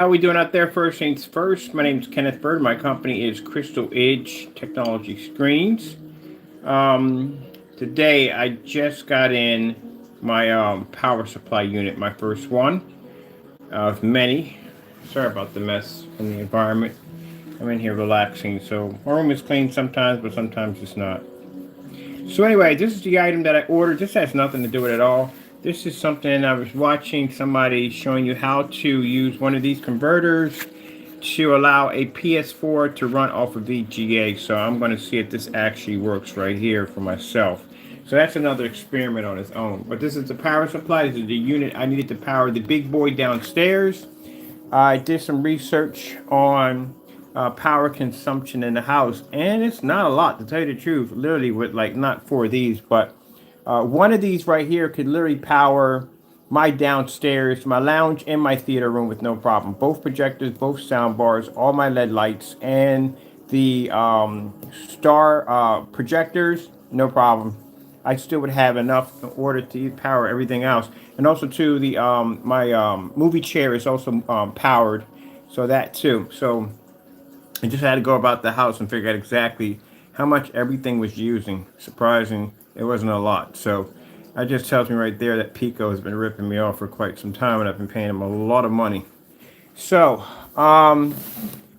How we doing out there? First things first. My name is Kenneth Bird. My company is Crystal Edge Technology Screens. Um, Today I just got in my power supply unit, my first one of many. Sorry about the mess in the environment. I'm in here relaxing, so my room is clean sometimes, but sometimes it's not. So anyway, this is the item that I ordered. This has nothing to do with it at all. This is something I was watching somebody showing you how to use one of these converters to allow a PS4 to run off of VGA. So I'm going to see if this actually works right here for myself. So that's another experiment on its own. But this is the power supply. This is the unit I needed to power the big boy downstairs. I did some research on power consumption in the house, and it's not a lot, to tell you the truth. Literally, with like not four of these, but one of these right here could literally power my downstairs, my lounge, and my theater room with no problem. Both projectors, both sound bars, all my LED lights, and the star projectors, no problem. I still would have enough in order to power everything else. And also too, the my movie chair is also powered, so that too. So I just had to go about the house and figure out exactly how much everything was using. Surprising, it wasn't a lot. So that just tells me right there that Pico has been ripping me off for quite some time, and I've been paying him a lot of money. So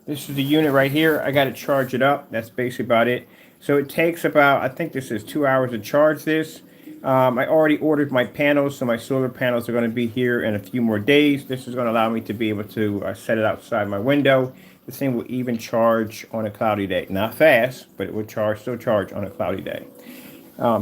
this is the unit right here. I got to charge it up. That's basically about it. So it takes about, I think this is 2 hours to charge this. I already ordered my panels, so my solar panels are going to be here in a few more days. This is going to allow me to be able to set it outside my window. This thing will even charge on a cloudy day. Not fast, but it will still charge on a cloudy day.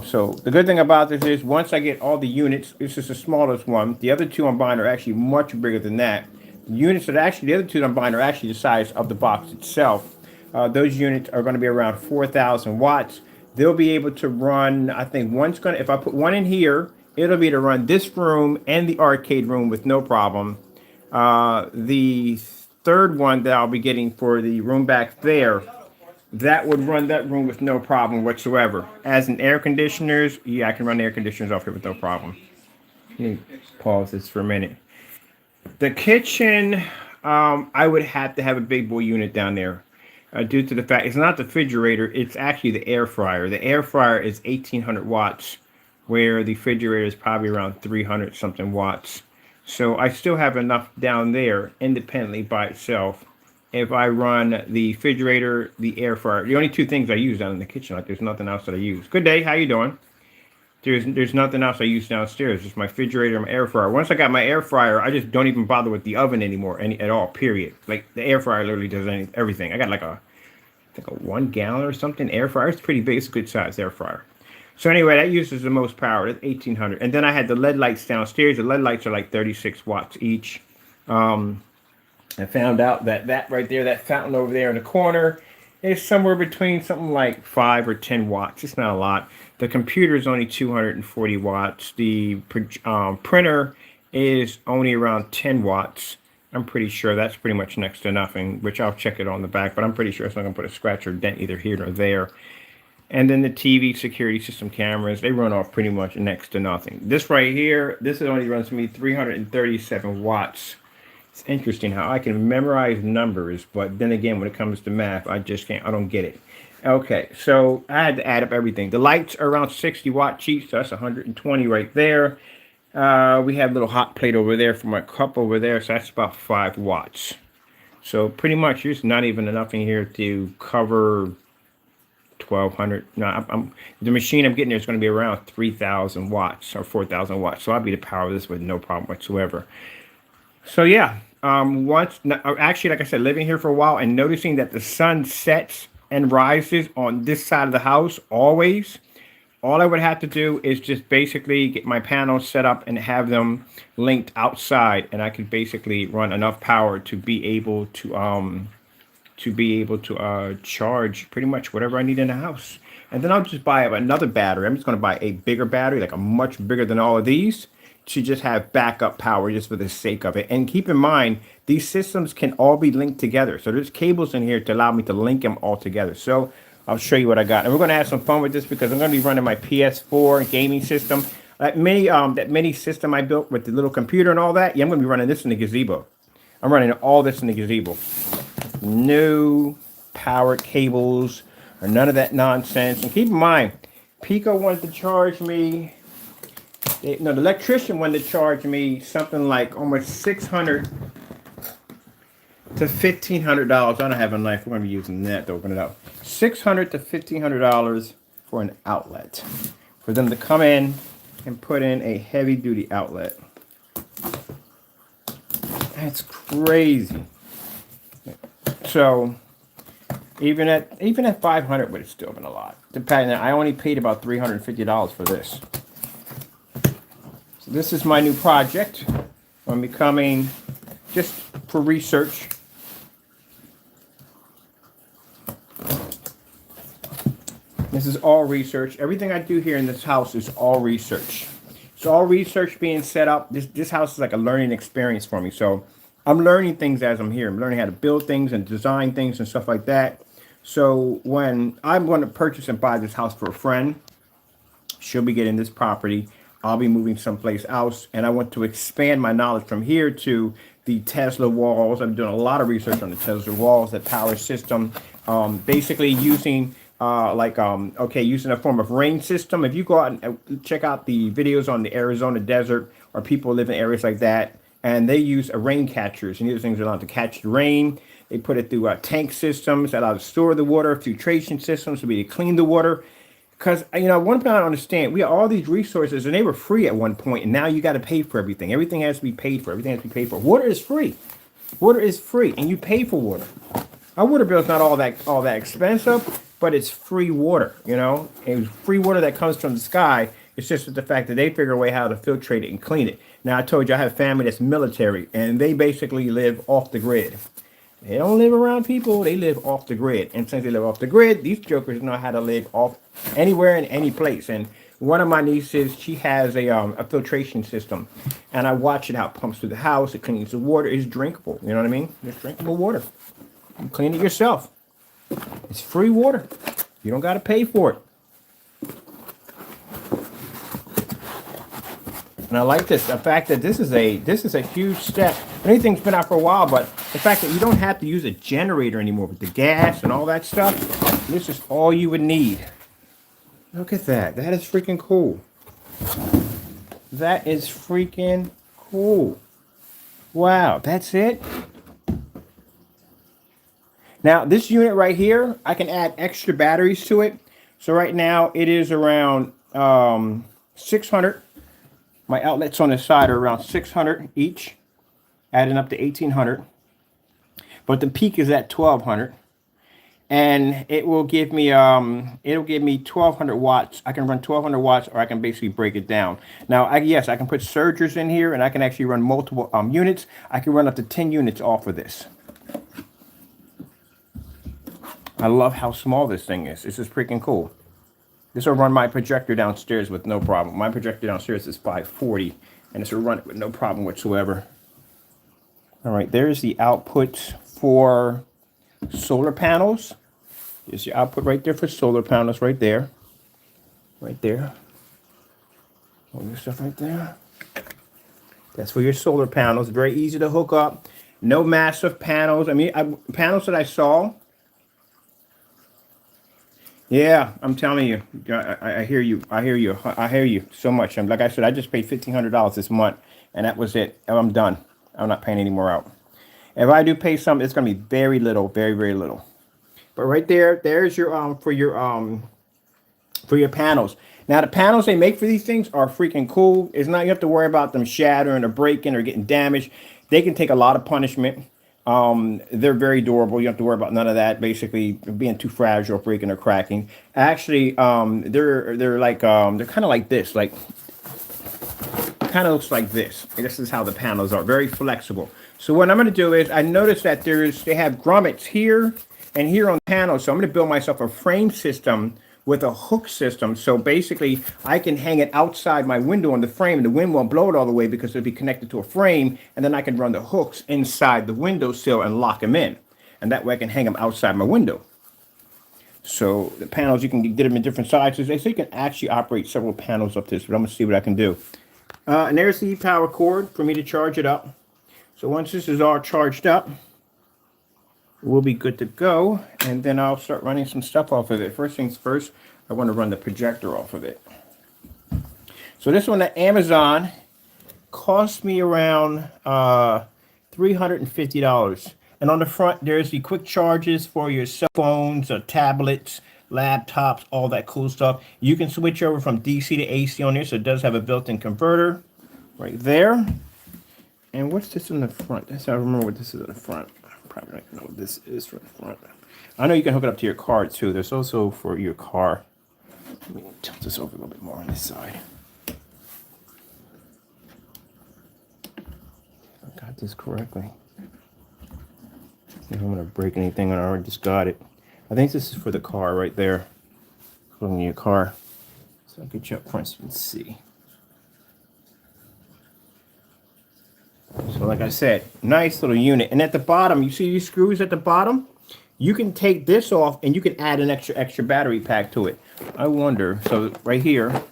So the good thing about this is once I get all the units, this is the smallest one. The other two I'm buying are actually much bigger than that. The units that the other two I'm buying are actually the size of the box itself. Those units are going to be around 4,000 watts. They'll be able to run, I think if I put one in here, it'll be to run this room and the arcade room with no problem. The third one that I'll be getting for the room back there, that would run that room with no problem whatsoever. As in air conditioners, yeah, I can run the air conditioners off here with no problem. Let me pause this for a minute. The kitchen, I would have to have a big boy unit down there. Due to the fact it's not the refrigerator, it's actually the air fryer. The air fryer is 1,800 watts, where the refrigerator is probably around 300 something watts. So I still have enough down there independently by itself. If I run the refrigerator, the air fryer, the only two things I use down in the kitchen, like there's nothing else that I use. Good day, how you doing? There's nothing else I use downstairs. Just my refrigerator and my air fryer. Once I got my air fryer, I just don't even bother with the oven anymore, at all. Period. Like the air fryer literally does everything. I got like I think a 1 gallon or something air fryer. It's pretty big. It's a good size air fryer. So anyway, that uses the most power. That's 1,800. And then I had the LED lights downstairs. The LED lights are like 36 watts each. I found out that right there, that fountain over there in the corner, is somewhere between something like 5 or 10 watts. It's not a lot. The computer is only 240 watts. The printer is only around 10 watts. I'm pretty sure that's pretty much next to nothing, which I'll check it on the back, but I'm pretty sure it's not going to put a scratch or dent either here or there. And then the TV, security system cameras, they run off pretty much next to nothing. This right here, this only runs me 337 watts. It's interesting how I can memorize numbers, but then again, when it comes to math, I just can't, I don't get it. Okay, so I had to add up everything. The lights are around 60 watts each, so that's 120 right there. We have a little hot plate over there for my cup over there, so that's about 5 watts. So pretty much there's not even enough in here to cover 1,200. No, the machine I'm getting there is going to be around 3,000 watts or 4,000 watts. So I'll be able to power this with no problem whatsoever. So yeah, actually, like I said, living here for a while and noticing that the sun sets and rises on this side of the house always. All I would have to do is just basically get my panels set up and have them linked outside, and I could basically run enough power to be able to charge pretty much whatever I need in the house. And then I'll just buy another battery. I'm just going to buy a bigger battery, like a much bigger than all of these, to just have backup power just for the sake of it. And keep in mind, these systems can all be linked together. So there's cables in here to allow me to link them all together. So I'll show you what I got. And we're going to have some fun with this because I'm going to be running my PS4 gaming system. That mini system I built with the little computer and all that, yeah, I'm going to be running this in the gazebo. I'm running all this in the gazebo. No powered cables or none of that nonsense. And keep in mind, Pico wanted to charge me, the electrician wanted to charge me something like almost $600 to $1,500. I don't have a knife. We're going to be using that to open it up. $600 to $1,500 for an outlet. For them to come in and put in a heavy duty outlet. That's crazy. So even at 500 would have still been a lot. Depending, I only paid about $350 for this. So this is my new project. I'm becoming just for research. This is all research. Everything I do here in this house is all research. It's all research being set up. This house is like a learning experience for me. So I'm learning things as I'm here. I'm learning how to build things and design things and stuff like that. So when I'm going to purchase and buy this house for a friend, she'll be getting this property. I'll be moving someplace else. And I want to expand my knowledge from here to the Tesla walls. I'm doing a lot of research on the Tesla walls, the power system, basically using using a form of rain system. If you go out and check out the videos on the Arizona desert, or people live in areas like that, and they use rain catchers, and these things are allowed to catch the rain. They put it through tank systems that allow to store the water, filtration systems to be to clean the water. Because, one thing I don't understand, we have all these resources, and they were free at one point, and now you got to pay for everything. Everything has to be paid for. Everything has to be paid for. Water is free. Water is free, and you pay for water. Our water bill is not all that expensive, but it's free water, And free water that comes from the sky. It's just the fact that they figure a way how to filtrate it and clean it. Now, I told you I have family that's military, and they basically live off the grid. They don't live around people. They live off the grid. And since they live off the grid, these jokers know how to live off anywhere and any place. And one of my nieces, she has a filtration system. And I watch it how it pumps through the house. It cleans the water. It's drinkable. You know what I mean? It's drinkable water. You clean it yourself. It's free water. You don't got to pay for it. And I like this, the fact that this is a huge step. Anything's been out for a while, but the fact that you don't have to use a generator anymore with the gas and all that stuff, this is all you would need. Look at that. That is freaking cool. That is freaking cool. Wow, that's it. Now, this unit right here, I can add extra batteries to it. So right now, it is around 600. My outlets on the side are around 600 each, adding up to 1,800. But the peak is at 1,200. And it will give me 1,200 watts. I can run 1,200 watts, or I can basically break it down. Now, I can put surgers in here, and I can actually run multiple units. I can run up to 10 units off of this. I love how small this thing is. This is freaking cool. This will run my projector downstairs with no problem. My projector downstairs is 540, and this will run it with no problem whatsoever. All right, there's the output for solar panels. There's your output right there for solar panels right there. Right there. All this stuff right there. That's for your solar panels. Very easy to hook up. No massive panels. I mean, panels that I saw. Yeah, I'm telling you, I hear you. I hear you. I hear you so much. And like I said, I just paid $1,500 this month, and that was it. I'm done. I'm not paying any more out. If I do pay some, it's going to be very little, very, very little. But right there, there's your for your panels. Now the panels they make for these things are freaking cool. It's not, you have to worry about them shattering or breaking or getting damaged. They can take a lot of punishment. They're very durable. You don't have to worry about none of that. Basically, being too fragile, breaking or cracking. Actually, they're like they're kind of like this. Like, kind of looks like this. This is how the panels are. Very flexible. So what I'm going to do is, I noticed that they have grommets here and here on the panel. So I'm going to build myself a frame system with a hook system. So basically, I can hang it outside my window on the frame, and the wind won't blow it all the way because it'll be connected to a frame. And then I can run the hooks inside the windowsill and lock them in. And that way I can hang them outside my window. So the panels, you can get them in different sizes. They say you can actually operate several panels up this, but I'm going to see what I can do. And there's the power cord for me to charge it up. So once this is all charged up, we'll be good to go, and then I'll start running some stuff off of it. First things first, I want to run the projector off of it. So this one at Amazon cost me around $350. And on the front, there's the quick charges for your cell phones, tablets, laptops, all that cool stuff. You can switch over from DC to AC on here, so it does have a built-in converter right there. And what's this in the front? That's how I remember what this is in the front. I probably don't know what this is for the front. I know you can hook it up to your car too. There's also for your car. Let me tilt this over a little bit more on this side. I got this correctly. I don't want to break anything. I already just got it. I think this is for the car right there. Putting in your car. So I'll get you up front so you can see. So like I said, nice little unit. And at the bottom, you see these screws at the bottom? You can take this off and you can add an extra battery pack to it. I wonder, so right here,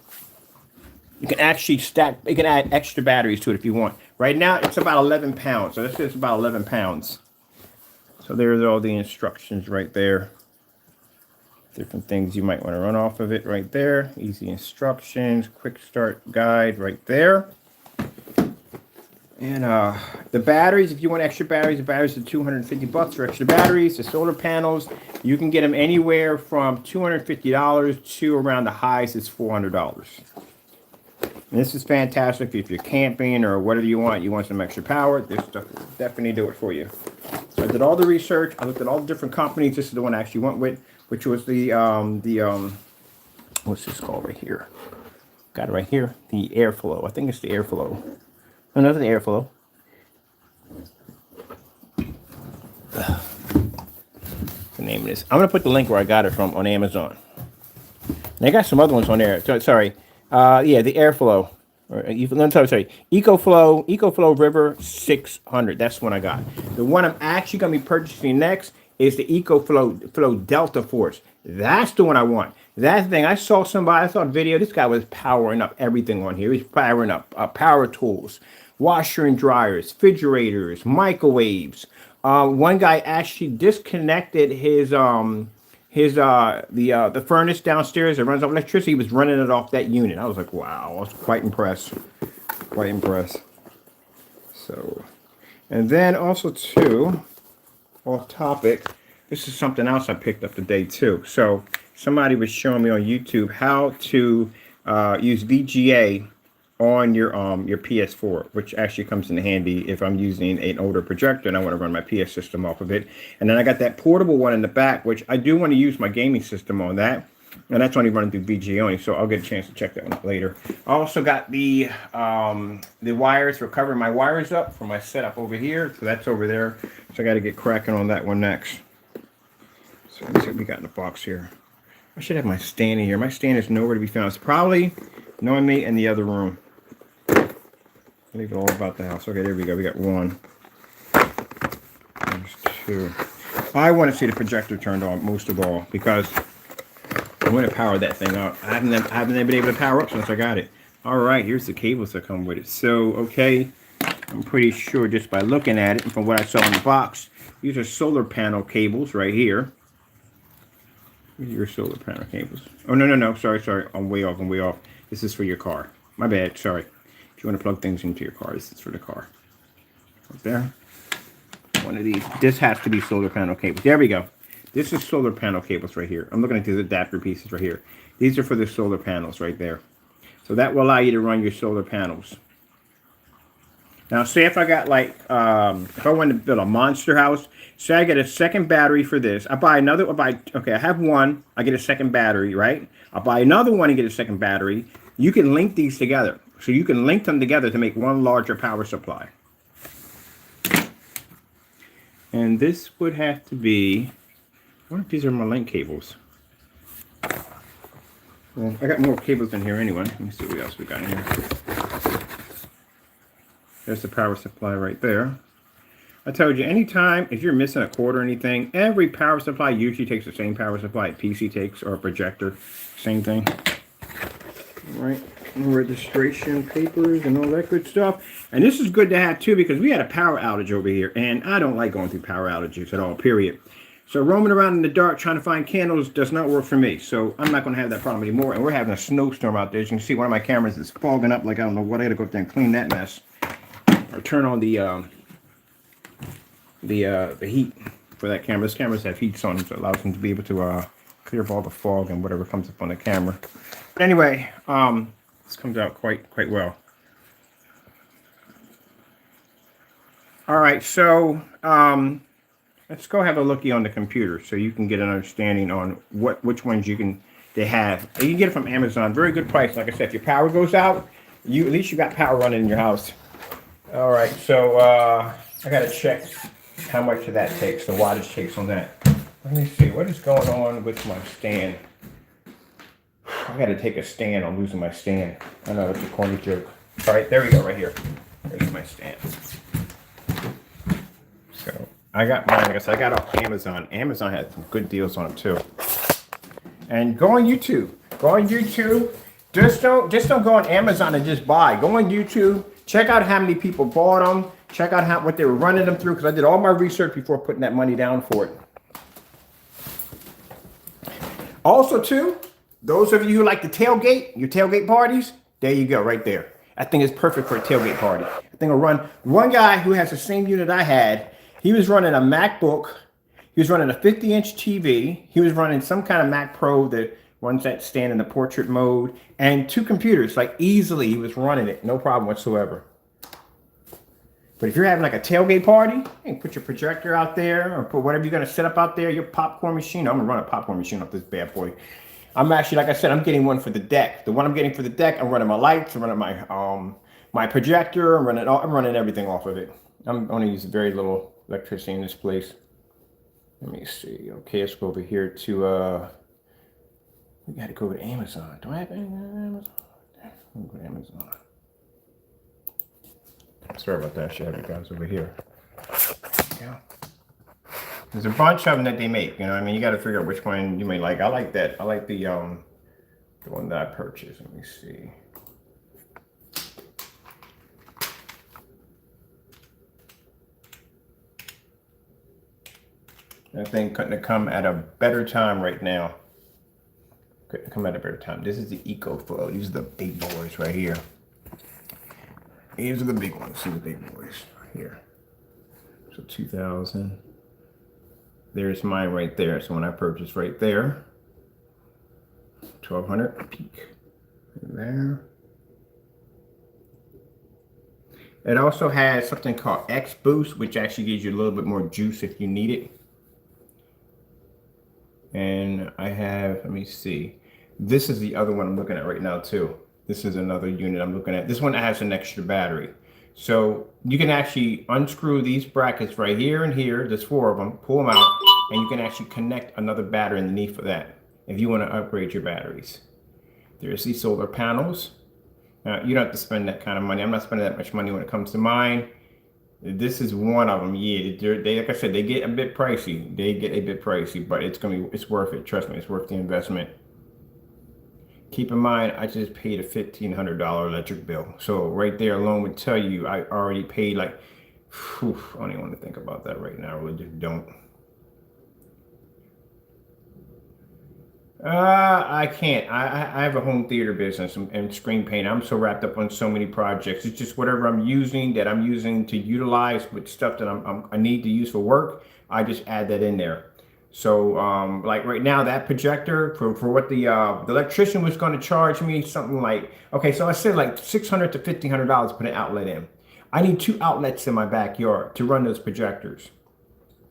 you can actually you can add extra batteries to it if you want. Right now, it's about 11 pounds. So this is about 11 pounds. So there's all the instructions right there. Different things you might want to run off of it right there. Easy instructions, quick start guide right there. And the batteries, if you want extra batteries, the batteries are $250 for extra batteries. The solar panels, you can get them anywhere from $250 to around the highest is $400. And this is fantastic if you're camping or whatever you want some extra power. This stuff will definitely do it for you. So I did all the research. I looked at all the different companies. This is the one I actually went with, which was the what's this called right here? Got it right here. The Airflow. I think it's the Airflow. Another Airflow. The name of this. I'm gonna put the link where I got it from on Amazon. And I got some other ones on there. Sorry. Yeah, the Airflow. Sorry. EcoFlow River 600. That's the one I got. The one I'm actually gonna be purchasing next is the EcoFlow Delta Force. That's the one I want. That thing, I saw a video. This guy was powering up everything on here. He's powering up power tools, washer and dryers, refrigerators, microwaves. One guy actually disconnected the furnace downstairs that runs off electricity. He was running it off that unit. I was like, wow, I was quite impressed. Quite impressed. So, and then also too, off topic, this is something else I picked up today too. So somebody was showing me on YouTube how to use VGA on your PS4, which actually comes in handy if I'm using an older projector and I want to run my PS system off of it. And then I got that portable one in the back, which I do want to use my gaming system on that. And that's only running through VGA only, so I'll get a chance to check that one out later. I also got the wires for covering my wires up for my setup over here. So that's over there. So I got to get cracking on that one next. So let's see what we got in the box here. I should have my stand in here. My stand is nowhere to be found. It's probably, knowing me, in the other room. Leave it all about the house. Okay, there we go. We got one. There's two. I want to see the projector turned on most of all because I want to power that thing up. I haven't been able to power up since I got it. All right, here's the cables that come with it. So, okay, I'm pretty sure just by looking at it and from what I saw in the box, these are solar panel cables right here. These are your solar panel cables. Oh, no. Sorry. I'm way off. This is for your car. My bad. Sorry. If you want to plug things into your car, this is for the car. Right there. One of these. This has to be solar panel cables. There we go. This is solar panel cables right here. I'm looking at these adapter pieces right here. These are for the solar panels right there. So that will allow you to run your solar panels. Now, say if I got like, if I wanted to build a monster house, say I get a second battery for this. Okay, I have one, I get a second battery, right? I'll buy another one and get a second battery. You can link these together. So you can link them together to make one larger power supply. And this would have to be, I wonder if these are my link cables. Well, I got more cables in here anyway. Let me see what else we got in here. There's the power supply right there. I told you, anytime, if you're missing a cord or anything, every power supply usually takes the same power supply a PC takes or a projector. Same thing. All right. registration papers and all that good stuff. And this is good to have too, because we had a power outage over here, and I don't like going through power outages at all, period. So roaming around in the dark trying to find candles does not work for me. So I'm not going to have that problem anymore. And we're having a snowstorm out there. As you can see, one of my cameras is fogging up like I don't know what. I got to go up there and clean that mess. Or turn on the heat for that camera. This cameras have heats on them, so it allows them to be able to clear up all the fog and whatever comes up on the camera. But anyway, this comes out quite well. All right, so let's go have a looky on the computer so you can get an understanding on which ones they have. You can get it from Amazon, very good price. Like I said, if your power goes out, at least you got power running in your house. All right, so I gotta check how much of that takes, the wattage takes on that. Let me see, what is going on with my stand? I gotta take a stand, I'm losing my stand. I know, it's a corny joke. All right, there we go, right here. There's my stand. So, I got mine, like I said, I got off Amazon. Amazon had some good deals on them too. And go on YouTube. Just don't go on Amazon and just buy. Go on YouTube, check out how many people bought them, check out what they were running them through, because I did all my research before putting that money down for it. Also, too, those of you who like to tailgate, your tailgate parties, there you go, right there. That thing is perfect for a tailgate party. I think will run. One guy who has the same unit I had, he was running a MacBook, he was running a 50-inch TV, he was running some kind of Mac Pro, the ones that stand in the portrait mode, and 2 computers, like easily he was running it, no problem whatsoever. But if you're having like a tailgate party, you can put your projector out there or put whatever you're going to set up out there, your popcorn machine. I'm going to run a popcorn machine off this bad boy. I'm actually, like I said, I'm getting one for the deck. The one I'm getting for the deck, I'm running my lights, I'm running my projector, I'm running everything off of it. I'm going to use very little electricity in this place. Let me see. Okay, let's go over here to, we got to go to Amazon. Do I have anything on Amazon? Let me go to Amazon. Sorry about that. I should have you guys over here. Yeah. There's a bunch of them that they make. You know what I mean? You got to figure out which one you may like. I like that. I like the one that I purchased. Let me see. That thing couldn't have come at a better time right now. Couldn't come at a better time. This is the ECOFLOW. These are the big boys right here. These are the big ones. See the big boys right here. So 2000. There's mine right there. So when I purchased right there, 1200 peak there. It also has something called X Boost, which actually gives you a little bit more juice if you need it. And I have, let me see. This is the other one I'm looking at right now too. This is another unit I'm looking at. This one has an extra battery. So you can actually unscrew these brackets right here and here. There's 4 of them. Pull them out and you can actually connect another battery underneath for that if you want to upgrade your batteries. There's these solar panels. Now, you don't have to spend that kind of money. I'm not spending that much money when it comes to mine. This is one of them. Yeah, they like I said, they get a bit pricey. But it's worth it. Trust me, it's worth the investment. Keep in mind, I just paid a $1,500 electric bill. So right there alone would tell you I already paid like, I don't even want to think about that right now. I really just don't. I can't. I have a home theater business and screen paint. I'm so wrapped up on so many projects. It's just whatever I'm using to utilize with stuff that I need to use for work. I just add that in there. So like right now, that projector for what the electrician was going to charge me, something like, okay, so I said like $600 to $1,500 to put an outlet in. I need 2 outlets in my backyard to run those projectors,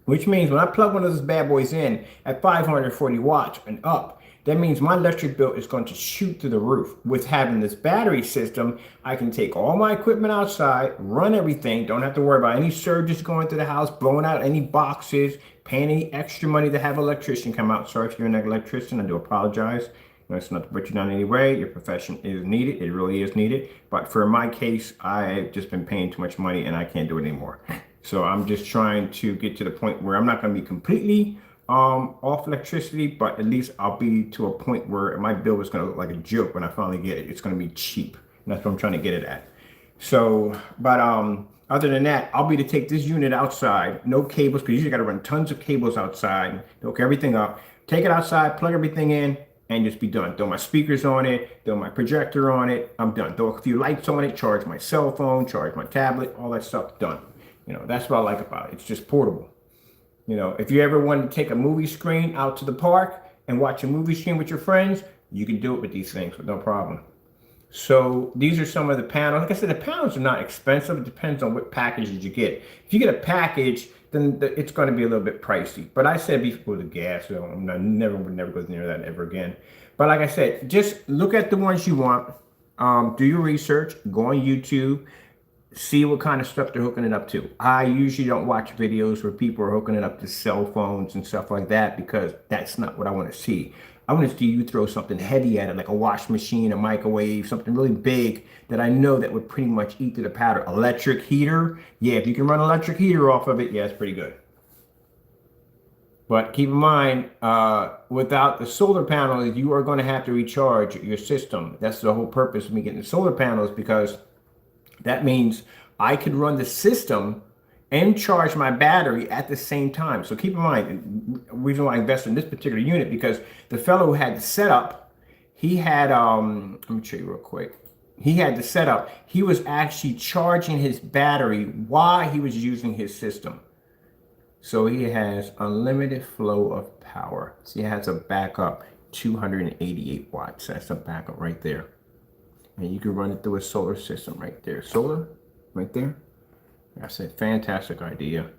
which means when I plug one of those bad boys in at 540 watts and up, that means my electric bill is going to shoot through the roof. With having this battery system, I can take all my equipment outside, run everything, don't have to worry about any surges going through the house, blowing out any boxes, paying any extra money to have an electrician come out. Sorry if you're an electrician, I do apologize. It's not to put you down anyway. Your profession is needed. It really is needed. But for my case, I've just been paying too much money and I can't do it anymore. So I'm just trying to get to the point where I'm not going to be completely off electricity, but at least I'll be to a point where my bill is going to look like a joke when I finally get it. It's going to be cheap. And that's what I'm trying to get it at. So, but other than that, I'll be to take this unit outside, no cables, because you usually got to run tons of cables outside, hook everything up, take it outside, plug everything in, and just be done. Throw my speakers on it, throw my projector on it, I'm done. Throw a few lights on it, charge my cell phone, charge my tablet, all that stuff, done. You know, that's what I like about it. It's just portable. You know, if you ever want to take a movie screen out to the park and watch a movie screen with your friends, you can do it with these things with no problem. So these are some of the panels. Like I said, the panels are not expensive. It depends on what packages you get. If you get a package, then it's going to be a little bit pricey. But I said before, the gas, so I would never go near that ever again. But like I said, just look at the ones you want. Do your research. Go on YouTube. See what kind of stuff they're hooking it up to. I usually don't watch videos where people are hooking it up to cell phones and stuff like that, because that's not what I want to see. I want to see you throw something heavy at it, like a washing machine, a microwave, something really big that I know that would pretty much eat through the powder. Electric heater, yeah, if you can run an electric heater off of it, yeah, it's pretty good. But keep in mind, without the solar panels, you are going to have to recharge your system. That's the whole purpose of me getting the solar panels, because that means I could run the system and charge my battery at the same time. So keep in mind, the reason why I invested in this particular unit, because the fellow who had the setup, he had, let me show you real quick. He had the setup. He was actually charging his battery while he was using his system. So he has unlimited flow of power. So he has a backup 288 watts. That's a backup right there. And you can run it through a solar system right there. Solar, right there. That's a fantastic idea.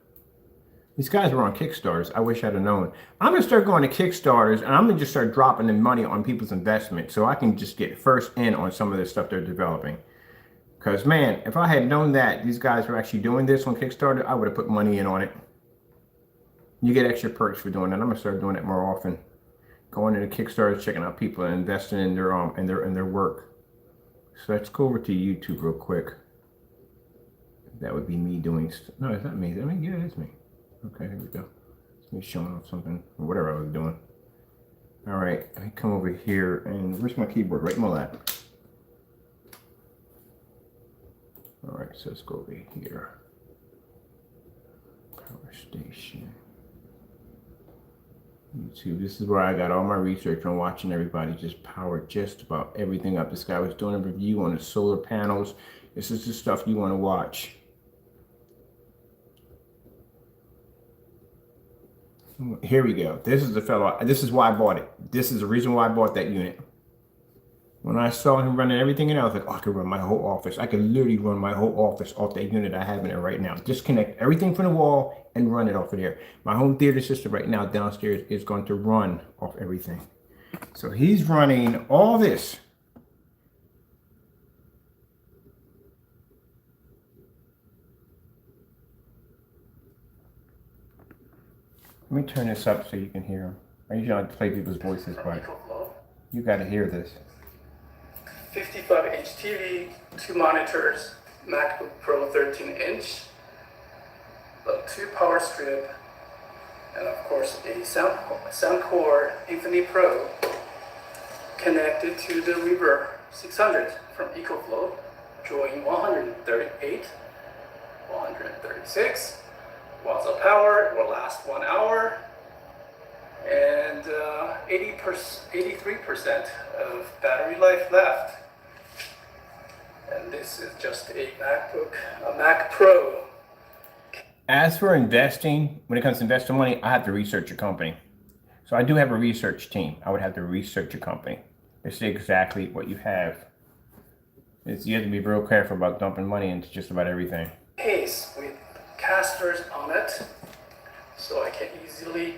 These guys were on Kickstarters. I wish I'd have known. I'm going to start going to Kickstarters, and I'm going to just start dropping the money on people's investment so I can just get first in on some of the stuff they're developing. Because, man, if I had known that these guys were actually doing this on Kickstarter, I would have put money in on it. You get extra perks for doing that. I'm going to start doing it more often. Going into Kickstarters, checking out people and investing in their work. So let's go over to YouTube real quick. That would be me doing. No, it's not me. I mean, yeah, it's me. Okay, here we go. It's me showing off something or whatever I was doing. All right, let me come over here, and where's my keyboard? Right in my lap. All right, so let's go over here. Power station. YouTube. This is where I got all my research on watching everybody just power just about everything up. This guy was doing a review on the solar panels. This is the stuff you want to watch. Here we go. This is the fellow. This is why I bought it. This is the reason why I bought that unit. When I saw him running everything in, I was like, oh, I could run my whole office. I could literally run my whole office off that unit I have in there right now. Disconnect everything from the wall and run it off of there. My home theater system right now downstairs is going to run off everything. So he's running all this. Let me turn this up so you can hear him. I usually like to play people's voices, but you got to hear this. 55-inch TV, 2 monitors, MacBook Pro 13-inch, 2 power strip, and of course a Soundcore Infinity Pro connected to the Reverb 600 from ECOFLOW, drawing 138, 136 watts of power. It will last 1 hour, and 83% of battery life left. And this is just a MacBook, a Mac Pro. As for investing, when it comes to investing money, I have to research your company. So I do have a research team. I would have to research your company to see exactly what you have. You have to be real careful about dumping money into just about everything. Case with casters on it, so I can easily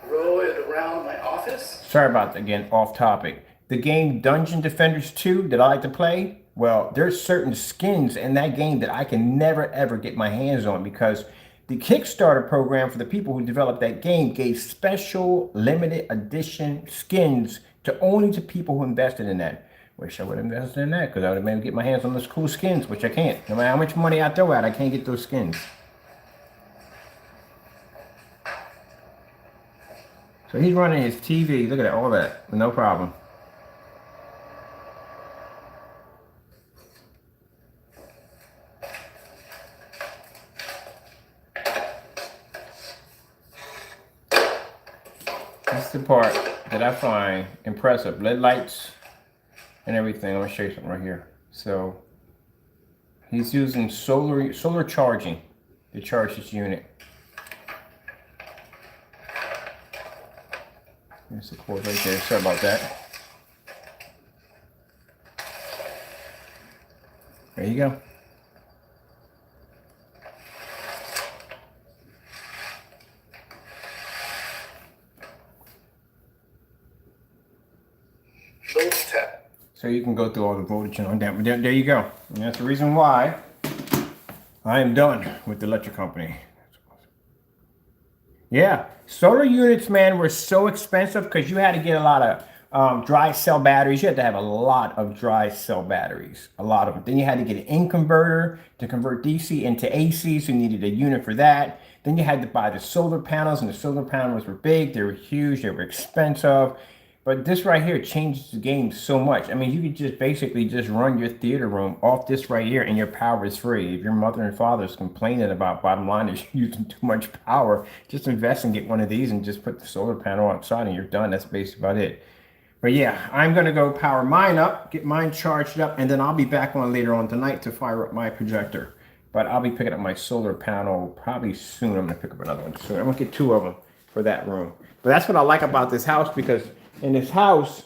roll it around my office. Sorry about that, again, off topic. The game Dungeon Defenders 2 that I like to play, well, there's certain skins in that game that I can never ever get my hands on, because the Kickstarter program for the people who developed that game gave special limited edition skins to only to people who invested in that. Wish I would have invested in that, because I would have been able to get my hands on those cool skins, which I can't. No matter how much money I throw out, I can't get those skins. So he's running his TV. Look at that, all that, no problem. This is the part that I find impressive. LED lights and everything. I'm gonna show you something right here. So he's using solar charging to charge this unit. There's the cord right there. Sorry about that. There you go. So you can go through all the voltage and all that. But there you go. And that's the reason why I am done with the electric company. Yeah, solar units, man, were so expensive because you had to get a lot of dry cell batteries. You had to have a lot of dry cell batteries, a lot of them. Then you had to get an in converter to convert DC into AC, so you needed a unit for that. Then you had to buy the solar panels, and the solar panels were big, they were huge, they were expensive. But this right here changes the game so much. I mean, you could just basically just run your theater room off this right here and your power is free. If your mother and father is complaining about, bottom line is using too much power, just invest and get one of these and just put the solar panel outside and you're done. That's basically about it. But yeah, I'm going to go power mine up, get mine charged up, and then I'll be back on later on tonight to fire up my projector. But I'll be picking up my solar panel probably soon. I'm going to pick up another one soon. I'm going to get 2 of them for that room. But that's what I like about this house, because in this house,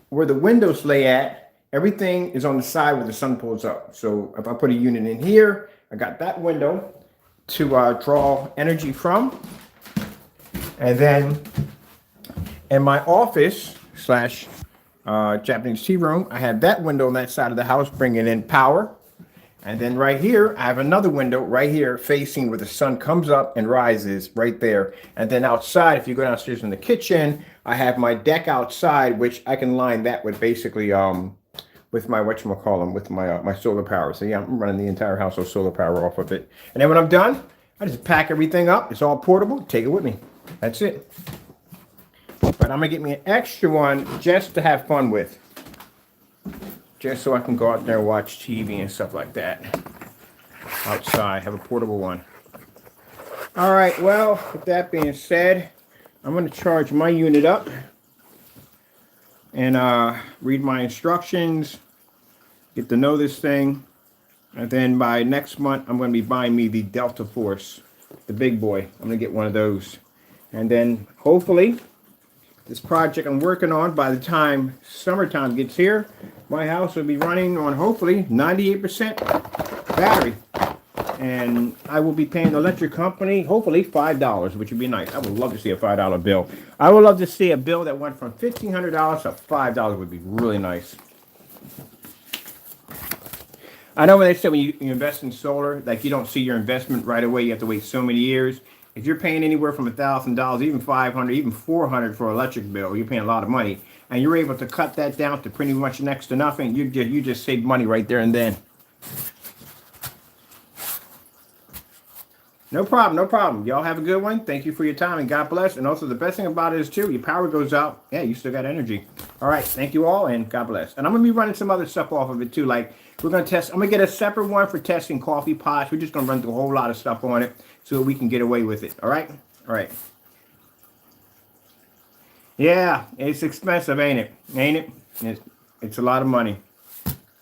where the windows lay at, everything is on the side where the sun pulls up. So if I put a unit in here, I got that window to draw energy from. And then in my office slash Japanese tea room, I have that window on that side of the house bringing in power. And then right here, I have another window right here facing where the sun comes up and rises right there. And then outside, if you go downstairs in the kitchen, I have my deck outside, which I can line that with basically with my with my solar power. So yeah, I'm running the entire house with solar power off of it. And then when I'm done, I just pack everything up. It's all portable. Take it with me. That's it. But I'm gonna get me an extra one just to have fun with. Just so I can go out there and watch TV and stuff like that. Outside, have a portable one. All right, well, with that being said, I'm going to charge my unit up and read my instructions, get to know this thing, and then by next month, I'm going to be buying me the Delta Force, the big boy. I'm going to get one of those. And then hopefully, this project I'm working on, by the time summertime gets here, my house will be running on hopefully 98% battery. And I will be paying the electric company hopefully $5, which would be nice. I would love to see a $5 bill. I would love to see a bill that went from $1,500 to $5 would be really nice. I know when they say when you invest in solar, like you don't see your investment right away. You have to wait so many years. If you're paying anywhere from $1,000, even $500, even $400 for an electric bill, you're paying a lot of money, and you're able to cut that down to pretty much next to nothing. You just save money right there and then. No problem, no problem. Y'all have a good one. Thank you for your time, and God bless. And also, the best thing about it is too, your power goes out. Yeah, you still got energy. All right, thank you all, and God bless. And I'm gonna be running some other stuff off of it too. Like we're gonna test. I'm gonna get a separate one for testing coffee pots. We're just gonna run through a whole lot of stuff on it, so that we can get away with it. All right? All right. Yeah, it's expensive, ain't it? Ain't it? It's a lot of money.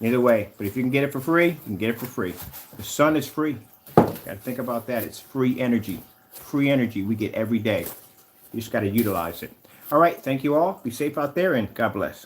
Either way. But if you can get it for free, you can get it for free. The sun is free. Got to think about that. It's free energy. Free energy we get every day. You just got to utilize it. All right. Thank you all. Be safe out there, and God bless.